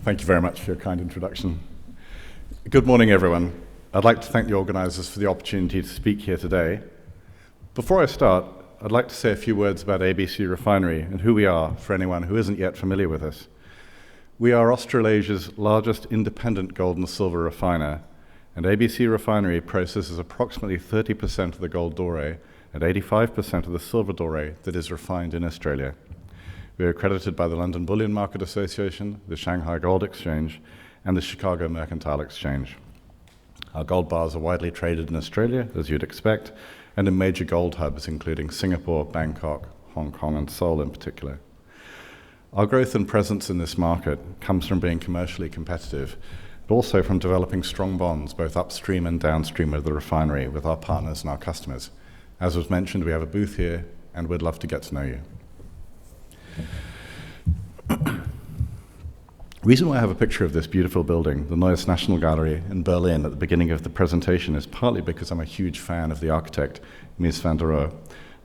Thank you very much for your kind introduction. Good morning, everyone. I'd like to thank the organizers for the opportunity to speak here today. Before I start, I'd like to say a few words about ABC Refinery and who we are for anyone who isn't yet familiar with us. We are Australasia's largest independent gold and silver refiner, and ABC Refinery processes approximately 30% of the gold doré and 85% of the silver doré that is refined in Australia. We are accredited by the London Bullion Market Association, the Shanghai Gold Exchange, and the Chicago Mercantile Exchange. Our gold bars are widely traded in Australia, as you'd expect, and in major gold hubs, including Singapore, Bangkok, Hong Kong, and Seoul in particular. Our growth and presence in this market comes from being commercially competitive, but also from developing strong bonds, both upstream and downstream of the refinery, with our partners and our customers. As was mentioned, we have a booth here, and we'd love to get to know you. The reason why I have a picture of this beautiful building, the Neues National Gallery in Berlin, at the beginning of the presentation is partly because I'm a huge fan of the architect, Mies van der Rohe,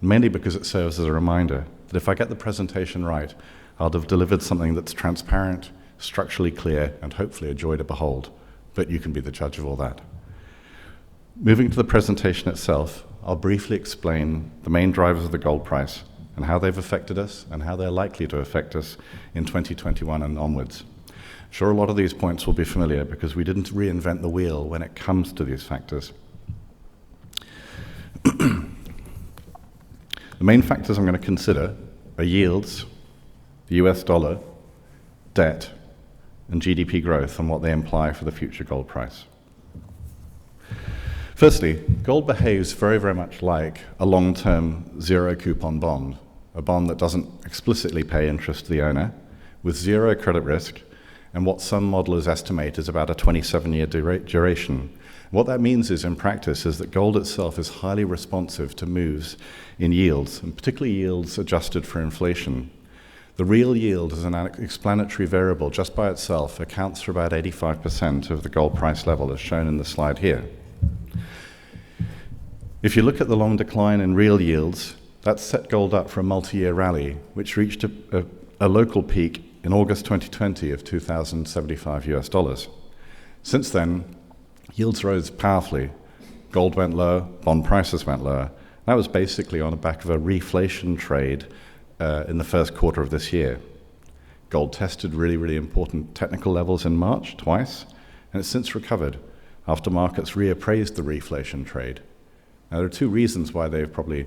mainly because it serves as a reminder that if I get the presentation right, I'll have delivered something that's transparent, structurally clear, and hopefully a joy to behold, but you can be the judge of all that. Moving to the presentation itself, I'll briefly explain the main drivers of the gold price and how they've affected us and how they're likely to affect us in 2021 and onwards. I'm sure a lot of these points will be familiar because we didn't reinvent the wheel when it comes to these factors. The main factors I'm going to consider are yields, the US dollar, debt, and GDP growth and what they imply for the future gold price. Firstly, gold behaves very, very much like a long-term zero-coupon bond, a bond that doesn't explicitly pay interest to the owner, with zero credit risk, and what some modelers estimate is about a 27-year duration. What that means is, in practice, is that gold itself is highly responsive to moves in yields, and particularly yields adjusted for inflation. The real yield as an explanatory variable just by itself accounts for about 85% of the gold price level, as shown in the slide here. If you look at the long decline in real yields, that set gold up for a multi-year rally, which reached a local peak in August 2020 of $2,075. Since then, yields rose powerfully. Gold went lower, bond prices went lower. That was basically on the back of a reflation trade in the first quarter of this year. Gold tested really, really important technical levels in March, twice, and it's since recovered after markets reappraised the reflation trade. Now, there are two reasons why they've probably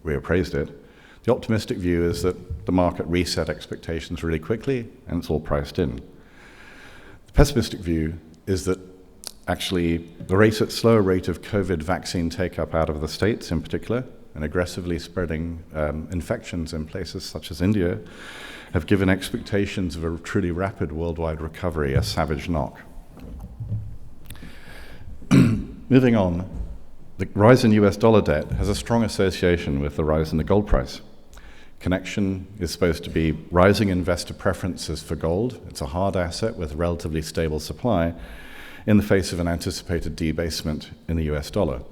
reappraised it. The optimistic view is that the market reset expectations really quickly, and it's all priced in. The pessimistic view is that actually the slower rate of COVID vaccine take-up out of the States in particular, and aggressively spreading infections in places such as India, have given expectations of a truly rapid worldwide recovery a savage knock. Moving on, the rise in US dollar debt has a strong association with the rise in the gold price. Connection is supposed to be rising investor preferences for gold. It's a hard asset with relatively stable supply in the face of an anticipated debasement in the US dollar.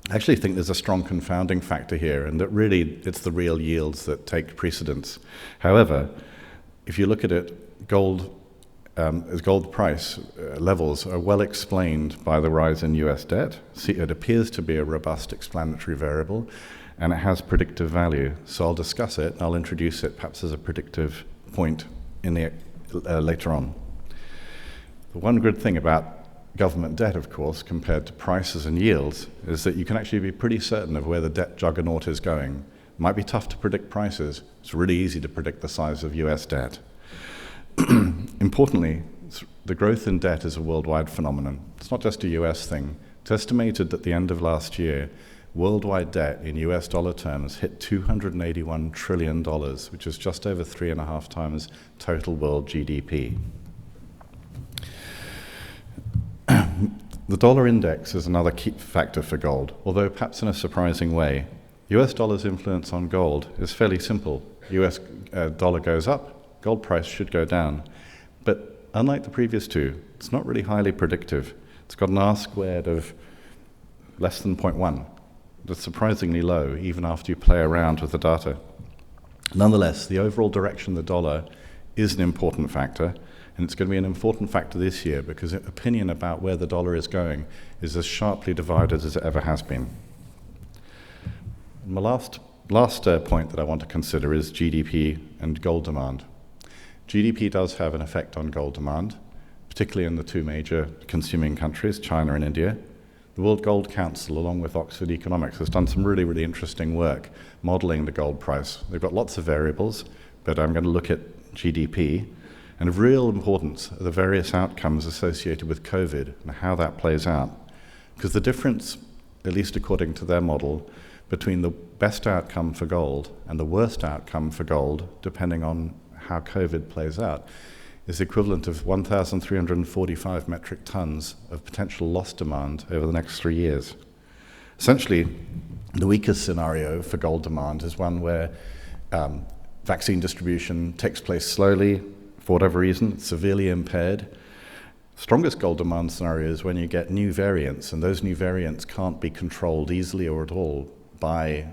I actually think there's a strong confounding factor here, and that really it's the real yields that take precedence. However, if you look at it, gold price levels are well explained by the rise in US debt. See, it appears to be a robust explanatory variable, and it has predictive value. So I'll discuss it, and I'll introduce it perhaps as a predictive point in the later on. The one good thing about government debt, of course, compared to prices and yields, is that you can actually be pretty certain of where the debt juggernaut is going. It might be tough to predict prices. It's really easy to predict the size of US debt. Importantly, the growth in debt is a worldwide phenomenon. It's not just a US thing. It's estimated that at the end of last year, worldwide debt in US dollar terms hit $281 trillion, which is just over 3.5 times total world GDP. The dollar index is another key factor for gold, although perhaps in a surprising way. US dollar's influence on gold is fairly simple. US dollar goes up, gold price should go down. But unlike the previous two, it's not really highly predictive. It's got an R-squared of less than 0.1. That's surprisingly low, even after you play around with the data. Nonetheless, the overall direction of the dollar is an important factor, and it's going to be an important factor this year because opinion about where the dollar is going is as sharply divided as it ever has been. My last point that I want to consider is GDP and gold demand. GDP does have an effect on gold demand, particularly in the two major consuming countries, China and India. The World Gold Council, along with Oxford Economics, has done some really, really interesting work modeling the gold price. They've got lots of variables, but I'm going to look at GDP. And of real importance are the various outcomes associated with COVID and how that plays out. Because the difference, at least according to their model, between the best outcome for gold and the worst outcome for gold, depending on how COVID plays out, is the equivalent of 1,345 metric tons of potential lost demand over the next 3 years. Essentially, the weakest scenario for gold demand is one where vaccine distribution takes place slowly, for whatever reason, it's severely impaired. Strongest gold demand scenario is when you get new variants, and those new variants can't be controlled easily or at all by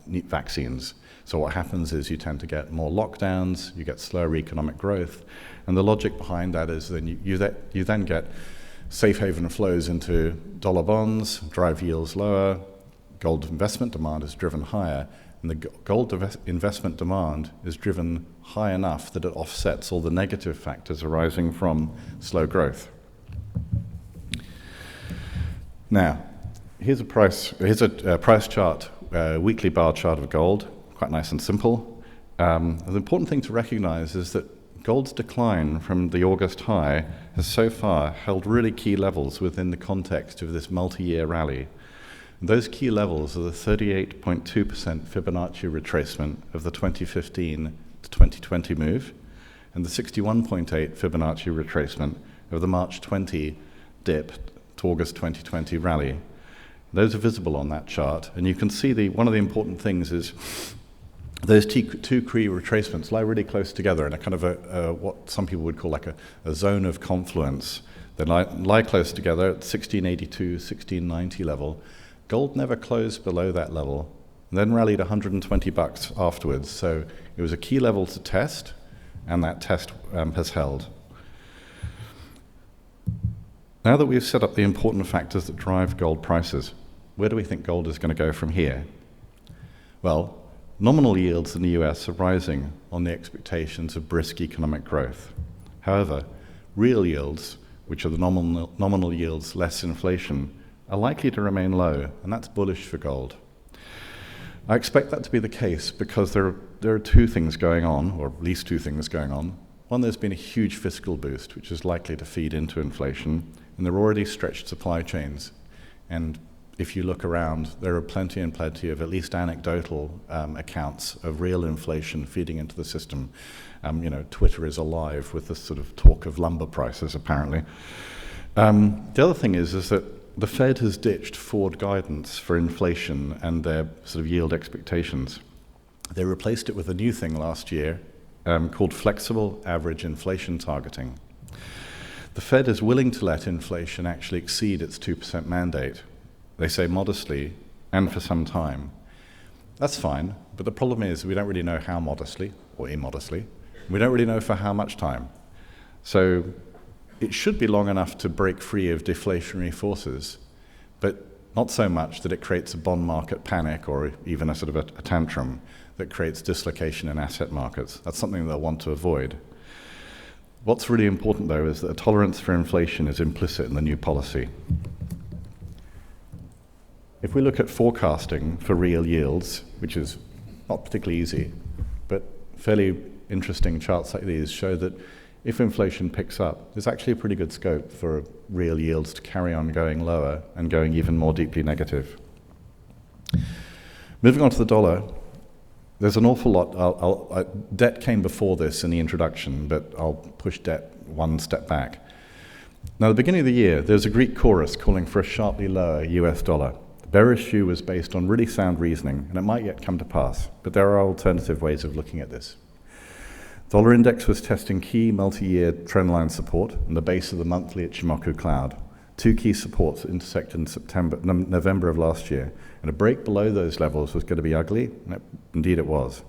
vaccines. So what happens is you tend to get more lockdowns, you get slower economic growth, and the logic behind that is then you then get safe haven flows into dollar bonds, drive yields lower, gold investment demand is driven higher, and the gold investment demand is driven high enough that it offsets all the negative factors arising from slow growth. Now, here's a price chart, weekly bar chart of gold, quite nice and simple. The important thing to recognize is that gold's decline from the August high has so far held really key levels within the context of this multi-year rally. Those key levels are the 38.2% Fibonacci retracement of the 2015 to 2020 move and the 61.8 Fibonacci retracement of the March 20 dip to August 2020 rally. Those are visible on that chart, and you can see one of the important things is those two key retracements lie really close together in a kind of what some people would call like a zone of confluence. They lie close together at 1682, 1690 level. Gold never closed below that level, and then rallied $120 afterwards. So it was a key level to test, and that test has held. Now that we've set up the important factors that drive gold prices, where do we think gold is going to go from here? Well, nominal yields in the US are rising on the expectations of brisk economic growth. However, real yields, which are the nominal yields less inflation, are likely to remain low, and that's bullish for gold. I expect that to be the case because there are two things going on, or at least two things going on. One, there's been a huge fiscal boost, which is likely to feed into inflation, and there are already stretched supply chains. And if you look around, there are plenty and plenty of at least anecdotal accounts of real inflation feeding into the system. Twitter is alive with this sort of talk of lumber prices, apparently. The other thing is that the Fed has ditched forward guidance for inflation and their sort of yield expectations. They replaced it with a new thing last year called flexible average inflation targeting. The Fed is willing to let inflation actually exceed its 2% mandate. They say modestly and for some time. That's fine, but the problem is we don't really know how modestly or immodestly. We don't really know for how much time. So it should be long enough to break free of deflationary forces, but not so much that it creates a bond market panic or even a sort of a tantrum that creates dislocation in asset markets. That's something they'll want to avoid. What's really important, though, is that a tolerance for inflation is implicit in the new policy. If we look at forecasting for real yields, which is not particularly easy, but fairly interesting charts like these show that if inflation picks up, there's actually a pretty good scope for real yields to carry on going lower and going even more deeply negative. Moving on to the dollar, there's an awful lot. Debt came before this in the introduction, but I'll push debt one step back. Now, at the beginning of the year, there was a Greek chorus calling for a sharply lower US dollar. The bearish view was based on really sound reasoning, and it might yet come to pass, but there are alternative ways of looking at this. Dollar index was testing key multi-year trendline support and the base of the monthly Ichimoku cloud. Two key supports intersected in November of last year, and a break below those levels was going to be ugly, and indeed it was.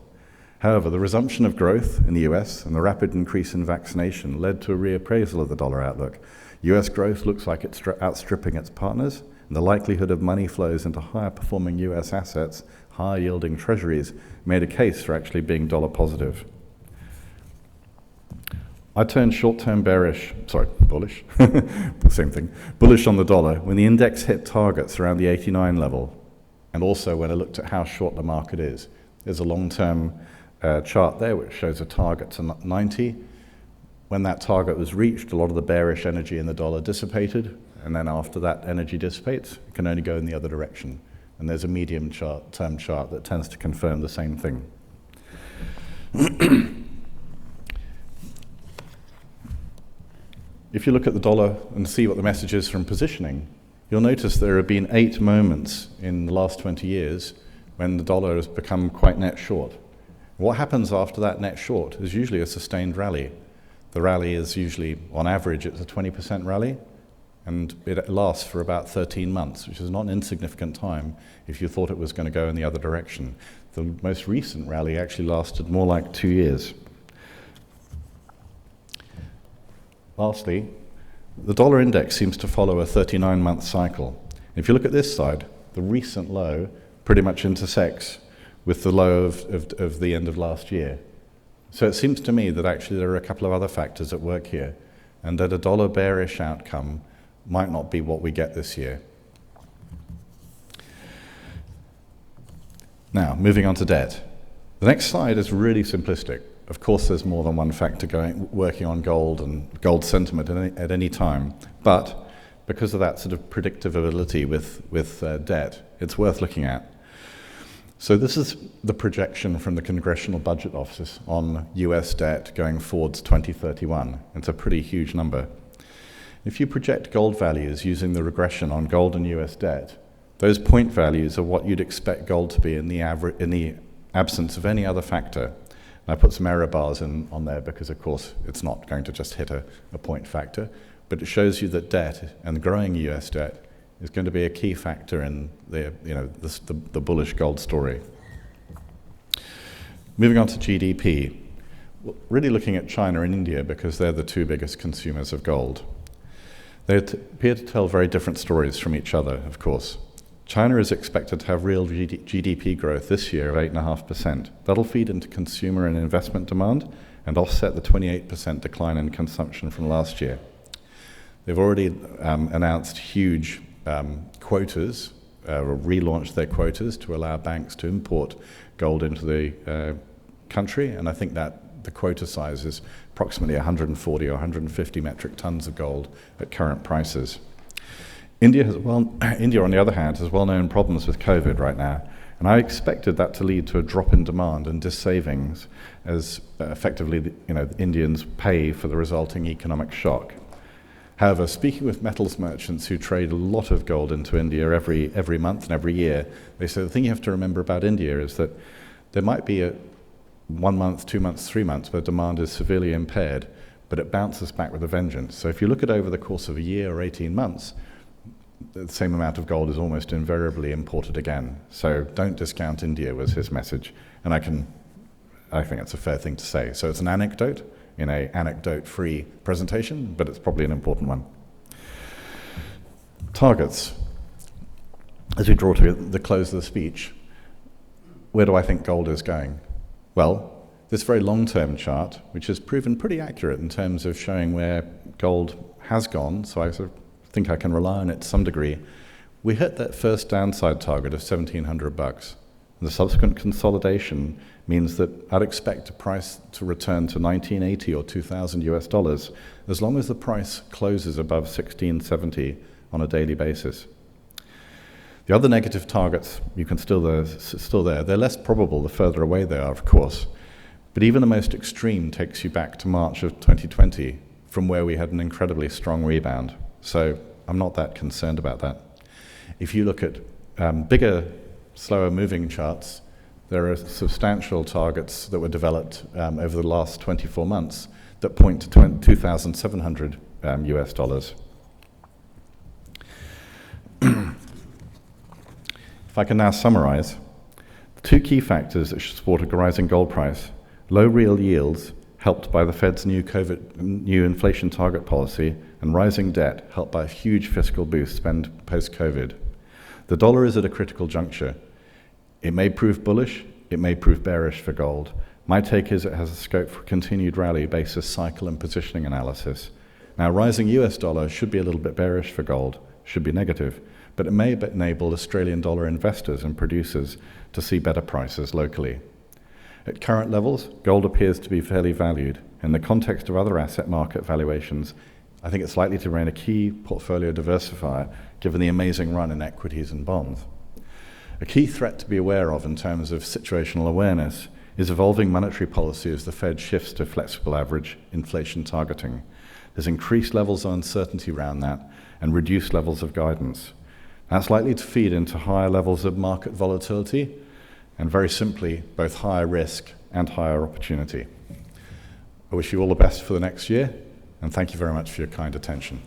However, the resumption of growth in the US and the rapid increase in vaccination led to a reappraisal of the dollar outlook. US growth looks like it's outstripping its partners, and the likelihood of money flows into higher performing US assets, higher yielding treasuries, made a case for actually being dollar positive. I turned short-term bullish, the same thing, bullish on the dollar when the index hit targets around the 89 level, and also when I looked at how short the market is. There's a long-term chart there which shows a target to 90. When that target was reached, a lot of the bearish energy in the dollar dissipated, and then after that energy dissipates, it can only go in the other direction. And there's a medium-term chart that tends to confirm the same thing. If you look at the dollar and see what the message is from positioning, you'll notice there have been 8 moments in the last 20 years when the dollar has become quite net short. What happens after that net short is usually a sustained rally. The rally is usually, on average, it's a 20% rally, and it lasts for about 13 months, which is not an insignificant time if you thought it was going to go in the other direction. The most recent rally actually lasted more like 2 years. Lastly, the dollar index seems to follow a 39-month cycle. If you look at this side, the recent low pretty much intersects with the low of the end of last year. So it seems to me that actually there are a couple of other factors at work here, and that a dollar bearish outcome might not be what we get this year. Now, moving on to debt. The next slide is really simplistic. Of course, there's more than one factor working on gold and gold sentiment at any time, but because of that sort of predictability with debt, it's worth looking at. So this is the projection from the Congressional Budget Office on US debt going forward to 2031. It's a pretty huge number. If you project gold values using the regression on gold and US debt, those point values are what you'd expect gold to be in the absence of any other factor. And I put some error bars on there because, of course, it's not going to just hit a point factor, but it shows you that debt and growing US debt is going to be a key factor in the bullish gold story. Moving on to GDP, really looking at China and India because they're the 2 biggest consumers of gold. They appear to tell very different stories from each other, of course. China is expected to have real GDP growth this year of 8.5%. That'll feed into consumer and investment demand and offset the 28% decline in consumption from last year. They've already announced huge quotas, relaunched their quotas to allow banks to import gold into the country, and I think that the quota size is approximately 140 or 150 metric tons of gold at current prices. India, on the other hand, has well-known problems with COVID right now, and I expected that to lead to a drop in demand and dis-savings as effectively Indians pay for the resulting economic shock. However, speaking with metals merchants who trade a lot of gold into India every month and every year, they say the thing you have to remember about India is that there might be a 1 month, 2 months, 3 months where demand is severely impaired, but it bounces back with a vengeance. So if you look at over the course of a year or 18 months, the same amount of gold is almost invariably imported again. So don't discount India, was his message. And I think that's a fair thing to say. So it's an anecdote in an anecdote-free presentation, but it's probably an important one. Targets. As we draw to the close of the speech, where do I think gold is going? Well, this very long-term chart, which has proven pretty accurate in terms of showing where gold has gone, so I sort of think I can rely on it to some degree. We hit that first downside target of $1,700. The subsequent consolidation means that I'd expect the price to return to 1980 or 2,000 US dollars as long as the price closes above 1670 on a daily basis. The other negative targets you can still there. They're less probable the further away they are, of course, but even the most extreme takes you back to March of 2020 from where we had an incredibly strong rebound. So I'm not that concerned about that. If you look at bigger, slower moving charts, there are substantial targets that were developed over the last 24 months that point to 2,700 US dollars. If I can now summarize, Two key factors that should support a rising gold price: low real yields, helped by the Fed's new inflation target policy, and rising debt, helped by a huge fiscal boost spent post-COVID. The dollar is at a critical juncture. It may prove bullish, it may prove bearish for gold. My take is it has a scope for continued rally based on cycle and positioning analysis. Now, rising US dollar should be a little bit bearish for gold, should be negative, but it may enable Australian dollar investors and producers to see better prices locally. At current levels, gold appears to be fairly valued. In the context of other asset market valuations, I think it's likely to remain a key portfolio diversifier given the amazing run in equities and bonds. A key threat to be aware of in terms of situational awareness is evolving monetary policy as the Fed shifts to flexible average inflation targeting. There's increased levels of uncertainty around that and reduced levels of guidance. That's likely to feed into higher levels of market volatility and, very simply, both higher risk and higher opportunity. I wish you all the best for the next year, and thank you very much for your kind attention.